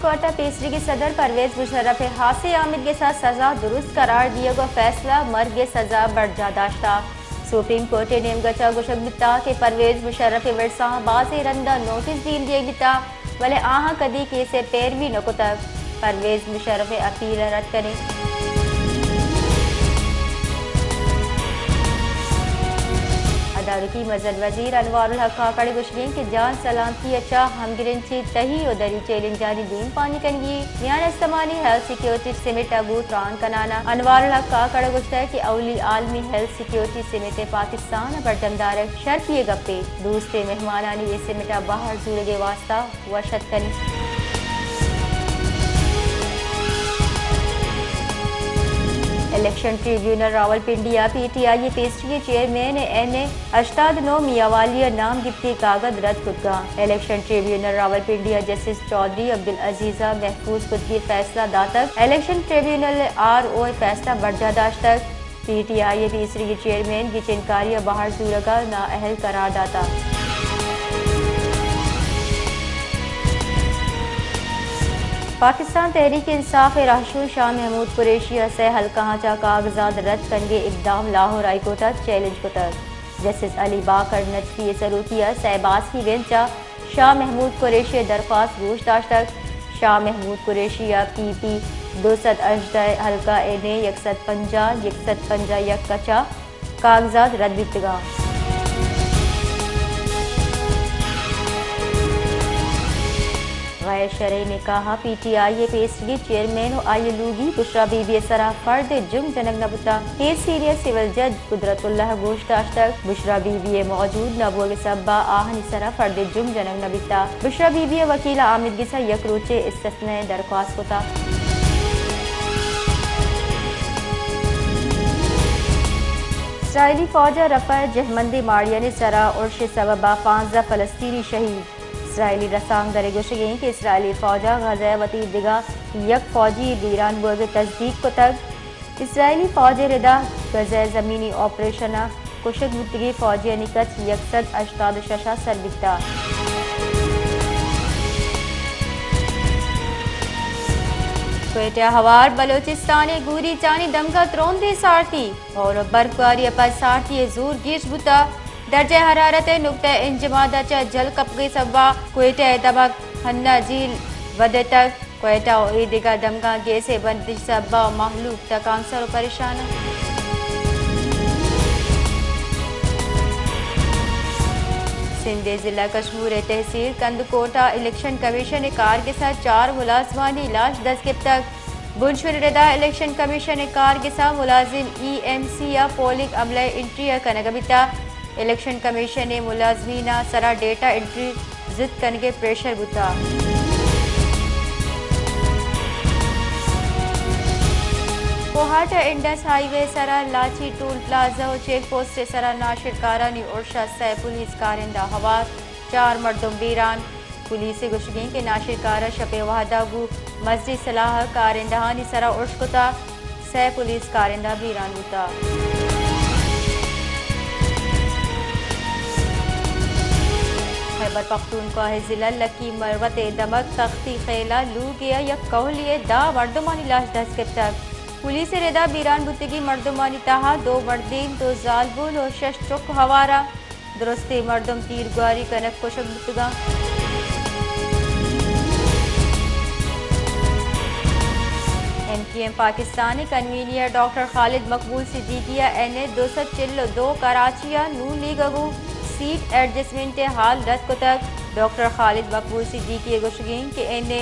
Court पेशरी के सदर परवेज मुशर्रफ हासे आमिद के साथ सजा दुरुस्त करार दिए गो फैसला मर्ग के सजा बढ़ जादाश्ता सुप्रीम कोर्ट ने गचा गुशक बिता के परवेज मुशर्रफ वर्षा बाज़ रंदा नोटिस दीन दिए बिता भले आहा कदी केसे पैरवी नको तक परवेज मुशर्रफ अपील रद्द करें। अदालती मजद वजीर अनवारुल हक काकड़ गुशगीन के जान सलामती अच्छा हमगिरन ची तही उदरी चैलेंज जारी दीन पानी कनगी न्यान इस्तेमाली हेल्थ सिक्योरिटी समेत अबू त्रान कनाना अनवारुल हक काकड़ गुश्ता कि अवली आलमी हेल्थ सिक्योरिटी समेत पाकिस्तान बर्दमदार शर्फिए गप्पे दूसरे मेहमानानी ये समेत बाहर जुड़े वास्ता वशत कनी। इलेक्शन ट्रिब्यूनल रावलपिंडिया पीटीआई पेशरी के चेयरमैन एन अश्तादनो मियावालिया नाम गिफ्ती कागज रद्द कुदगा इलेक्शन ट्रिब्यूनल रावलपिंडिया जस्टिस चौधरी अब्दुल अजीजा महफूज कुदगी फैसला दातक इलेक्शन ट्रिब्यूनल RO फैसला बर्जादाश्त तक पीटीआई पेशरी के चेयरमैन की चिनकारी बाहर सूरगा नाअहल करार दाता। पाकिस्तान तहरीक इंसाफ राशू शाह महमूद कुरैशी से हल्का चा कागजात रद्द करने इकदाम लाहौर हाई कोर्ट चैलेंज को तक जस्टिस अली बाकर नजफी सरूकिया सहबाज की बेंचा शाह महमूद कुरैशी दरख्वास्त गोश्त तक शाह महमूद कुरैशिया PP 218 हल्का एने 150 यक कचा कागजात रद्द बितगा। गैर शरई ने कहा पीटीआई पेशगी चेयरमैन आयलूगी बुशरा बीबी सरा फर्द जुम जनक नबुता के सीनियर सिविल जज कुदरतुल्लाह गोश्ताश तक बुशरा बीबी मौजूद नबुआ के सब्बा आहनी सरा फर्द जुम जनक नबिता बुशरा बीबी वकील आमिद गिसा यक रोचे इस्तिस्ना दरख्वास्त को था। इसराइली फौज रफा जहमंदी माड़िया ने सरा उर्श सबबा 15 फलस्तीनी शहीद इसराइली रसांग दरे गुशगें कि इसराइली फौजा गज़ा वती दिगा यक फौजी बीरान बुर्ग तस्दीक को तक इसराइली फौज रिदा गज़ा ज़मीनी ऑपरेशन कुशक मुतगी फौजी निकच 186 सरबिता। क्वेटा हवार बलोचिस्तानी गूरी चानी दमका त्रोंदे सारती और बर्फबारी पर सारती जोर गिर्श बुता दर्जा हरारत नुकता इंजमादा चा जल कपगे सब्बा क्वेटा दबक हन्ना झील वदे तक क्वेटा और ईदिगा दमका गैसे बंदिश सब्बा महलूक तक आंसर परेशान। सिंध जिला कश्मीर तहसील कंदकोटा इलेक्शन कमीशन कार के साथ 4 मुलाजमानी लाश 10 के तक बुनशुर रदा इलेक्शन कमीशन कार के साथ मुलाजिम EMC या पोलिंग अमला एंट्री कनगबिता इलेक्शन कमीशन ने मुलाजमीना सरा डेटा एंट्री जिद करने प्रेशर बुता। कोहाटा इंडस हाईवे सरा लाची टोल प्लाजा और चेक पोस्ट से सरा नाशिर कारानी उर्शा से पुलिस कारिंदा हवा 4 मर्दुम बीरान पुलिस गुशगी के नाशिर कारा शपे वहादागू मस्जिद सलाह कारिंदहानी सरा उर्श कुता से पुलिस कारिंदा बीरान बुता। खैबर पख्तूनख्वा जिला लकी मरवत दमक तख्ती खेला लू गया या कहलिए दा मर्दमानी लाश 10 के तक पुलिस रेदा बीरान बुतगी मर्दमानी तहा 2 मर्दीन 2 जालबुल और 6 चुक हवारा दुरुस्ते मर्दम तीर गुआरी कनक कोशक बुतगा। MQM Pakistani convener doctor Khalid मकबूल सिद्दीकिया NA 242 कराचिया नून लीग अगू सीट एडजस्टमेंट हाल रद्द को तक डॉक्टर खालिद मकबूल सिद्दीकी गुशगीन के NA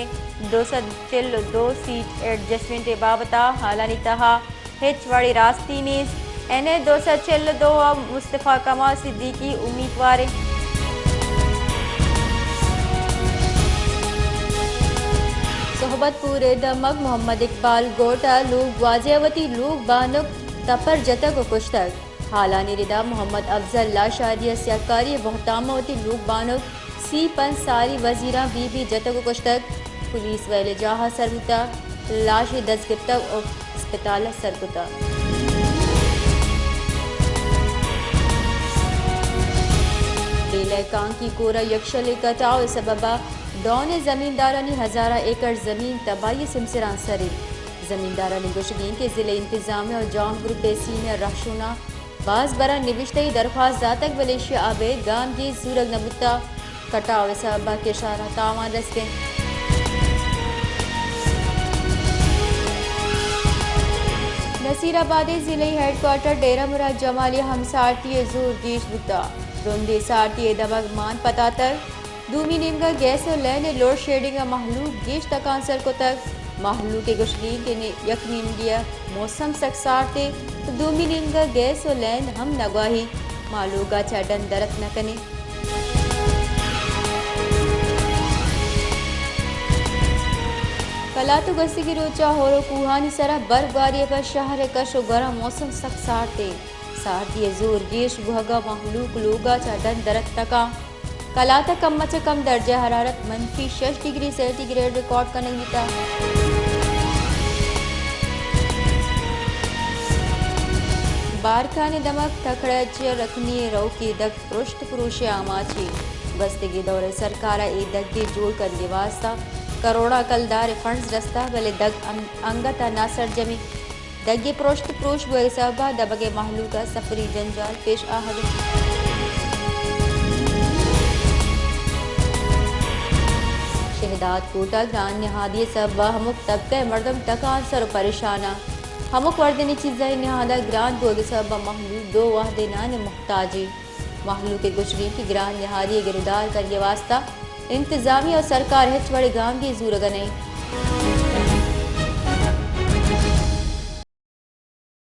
242 सीट एडजस्टमेंट बाबता हालानी तहा हिच वाड़ी रास्ती नीस NA 242 मुस्तफ़ा कमाल सिद्दीकी उम्मीदवार। सोहबत पूरे दमक मोहम्मद इकबाल गोटा लोग वाजियावती लोग बानुक तपर जतक व कुश्तक हालानी रिदा मोहम्मद अफजल ला शादिया सियाकारी बहतामवती लोग बानुक सी पन सारी वजीरा बीबी जतक व कुश्तक पुलिस वाले जहा सरमुता लाश 10 गिरतक और अस्पताल सरकुता। بیلے کان کی کورا یکشل کٹاو سببا ڈون زمیندارانی ہزارہ ایکڑ زمین تباہی سمسران سری زمیندارانی گوشگین کے ضلع انتظامیہ اور جام گروپ سینئر رہشونا بعض برا نوشتہی درخواست داتک ملیشیا آبید گام کی زورگ نبوتا کٹاو سببا کے شارہ تاوان رسکیں نصیر آبادی ضلعی ہیڈ کوارٹر ڈیرہ مراد جمالی ہم سارتی زور گیش بتا روندی سارتی دمگ مان پتا تک دومی نیمگا گیس و لین لوڈ شیڈنگ محلوق گیش تکانسر کو تک محلوق کے گشگین کے یک نیمگیا موسم سک سارتے تو دومی نیمگا گیس و لین ہم نگواہی معلوقہ چاڈن درت نکنے کلاتو گستی کی روچا ہورو کوہانی سرح برف باری پر شہر کش و گرم موسم سخت سارتی زور گیش گوہگا محلوق لوگا چاڈن درت تکا کلاتا کم سے کم درجہ حرارت منفی 6 ڈگری سینٹی گریڈ ریکارڈ کرنے گیتا بارکان دمک تکڑچ رکھنی رو کی دک پرشت پروش آماچی بستگی دور سرکارہ ای دگ کے جوڑ کرنے واسطہ کروڑا کلدار فنڈز رستا بلے دگ انگتا ناصر جمی دگ پرشت پروش بوئے صحبہ دبگ محلوقہ سفری جنجال پیش آہد شہدات کوٹا گران نہادی صحبہ ہمک طبقہ مردم تکان سر پریشانہ ہمک وردنی چیزیں نہادہ گران بوئے صحبہ محلوق دو واحدے نان محتاجی محلوق گشری کی گران نہادی گردار کرنے واسطہ انتظامی اور سرکار ہچ بڑے گام کی زورگ نہیں